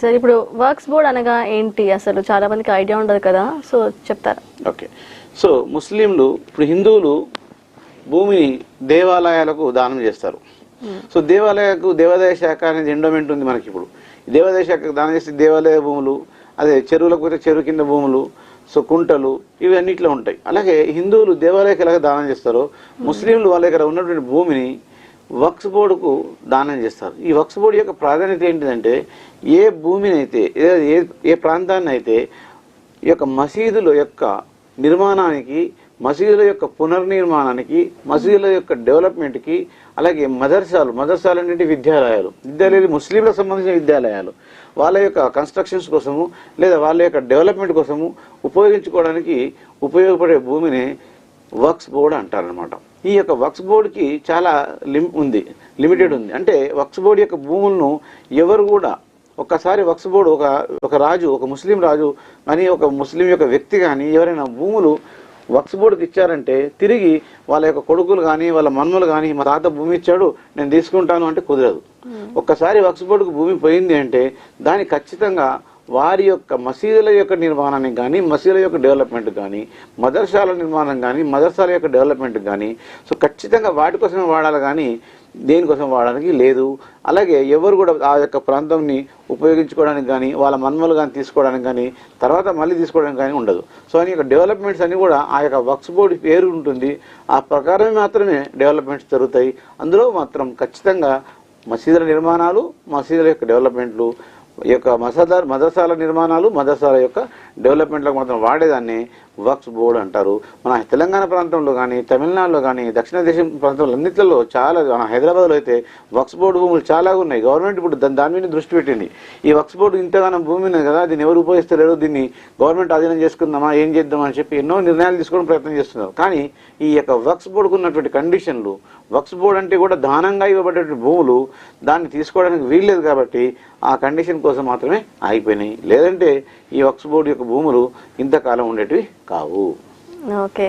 Sir ఇప్పుడు works board అనగా ఏంటి అసలు చాలా మందికి ఐడియా ఉండదు కదా, సో చెప్తారా? ఓకే. సో ముస్లింలు ఇప్పుడు హిందువులు భూమిని దేవాలయాలకు దానం చేస్తారు. సో దేవాదాయ శాఖ అనేది ఎండోమెంట్ ఉంది మనకి. ఇప్పుడు దేవాదాయ శాఖకు దానం చేస్తే దేవాలయ భూములు, అదే చెరువులకు పోతే చెరువు కింద భూములు, సో కుంటలు, ఇవి అన్నిట్లో ఉంటాయి. అలాగే హిందువులు దేవాలయకు ఎలాగ దానం చేస్తారో ముస్లింలు వాళ్ళ దగ్గర ఉన్నటువంటి భూమిని వక్స్ బోర్డుకు దానం చేస్తారు. ఈ వక్స్ బోర్డు యొక్క ప్రాధాన్యత ఏంటిదంటే, ఏ భూమిని అయితే ఏ ప్రాంతాన్ని అయితే ఈ యొక్క మసీదుల యొక్క నిర్మాణానికి, మసీదుల యొక్క పునర్నిర్మాణానికి, మసీదుల యొక్క డెవలప్మెంట్కి, అలాగే మదర్సాలు అంటే విద్యాలయాలు ముస్లింలకు సంబంధించిన విద్యాలయాలు వాళ్ళ యొక్క కన్స్ట్రక్షన్స్ కోసము లేదా వాళ్ళ యొక్క డెవలప్మెంట్ కోసము ఉపయోగించుకోవడానికి ఉపయోగపడే భూమిని వక్స్ బోర్డు అంటారనమాట. ఈ యొక్క వక్స్ బోర్డుకి చాలా లిమిటెడ్ ఉంది. అంటే వక్స్ బోర్డు యొక్క భూములను ఎవరు కూడా ఒక్కసారి వక్స్ బోర్డు ఒక రాజు, ఒక ముస్లిం రాజు కానీ ఒక ముస్లిం యొక్క వ్యక్తి కానీ ఎవరైనా భూములు వక్స్ బోర్డుకి ఇచ్చారంటే తిరిగి వాళ్ళ యొక్క కొడుకులు కానీ వాళ్ళ మన్మలు కానీ మా తాత భూమి ఇచ్చాడు నేను తీసుకుంటాను అంటే కుదరదు. ఒక్కసారి వక్స్ బోర్డుకు భూమి పోయింది అంటే దాన్ని ఖచ్చితంగా వారి యొక్క మసీదుల యొక్క నిర్మాణానికి కానీ, మసీదుల యొక్క డెవలప్మెంట్ కానీ, మదర్సాల నిర్మాణం కానీ, మదర్సాల యొక్క డెవలప్మెంట్ కానీ, సో ఖచ్చితంగా వాటి కోసమే వాడాలి కానీ దేనికోసం వాడడానికి లేదు. అలాగే ఎవరు కూడా ఆ యొక్క ప్రాంతాన్ని ఉపయోగించుకోవడానికి కానీ, వాళ్ళ మన్మలు కానీ తీసుకోవడానికి కానీ, తర్వాత మళ్ళీ తీసుకోవడానికి కానీ ఉండదు. సో అని యొక్క డెవలప్మెంట్స్ అన్ని కూడా ఆ యొక్క వక్స్ బోర్డు పేరు ఉంటుంది, ఆ ప్రకారమే మాత్రమే డెవలప్మెంట్స్ జరుగుతాయి. అందులో మాత్రం ఖచ్చితంగా మసీదుల నిర్మాణాలు, మసీదుల యొక్క డెవలప్మెంట్లు, ఈ యొక్క మదర్సాల నిర్మాణాలు, మదర్సాల యొక్క డెవలప్మెంట్లకు మాత్రం వాడేదాన్ని వక్స్ బోర్డు అంటారు. మన తెలంగాణ ప్రాంతంలో కానీ, తమిళనాడులో కానీ, దక్షిణ దేశం ప్రాంతంలో అన్నింటిలో చాలా, మన హైదరాబాద్లో అయితే వక్స్ బోర్డు భూములు చాలా ఉన్నాయి. గవర్నమెంట్ ఇప్పుడు దాని మీద దృష్టి పెట్టింది. ఈ వక్స్ బోర్డు ఇంతగానం భూమి ఉంది కదా, దీన్ని ఎవరు ఉపయోగిస్తలేరు, దీన్ని గవర్నమెంట్ అధీనం చేసుకుందామా, ఏం చేద్దామా అని చెప్పి ఎన్నో నిర్ణయాలు తీసుకోవడం ప్రయత్నం చేస్తున్నారు. కానీ ఈ యొక్క వక్స్ బోర్డుకు ఉన్నటువంటి కండిషన్లు, వక్స్ బోర్డు అంటే కూడా దానంగా ఇవ్వబడేటువంటి భూములు, దాన్ని తీసుకోవడానికి వీల్లేదు కాబట్టి ఆ కండిషన్ కోసం మాత్రమే ఆగిపోయినాయి. లేదంటే ఈ వక్స్ బోర్డు యొక్క భూములు ఇంతకాలం ఉండేటివి కావు. ఓకే.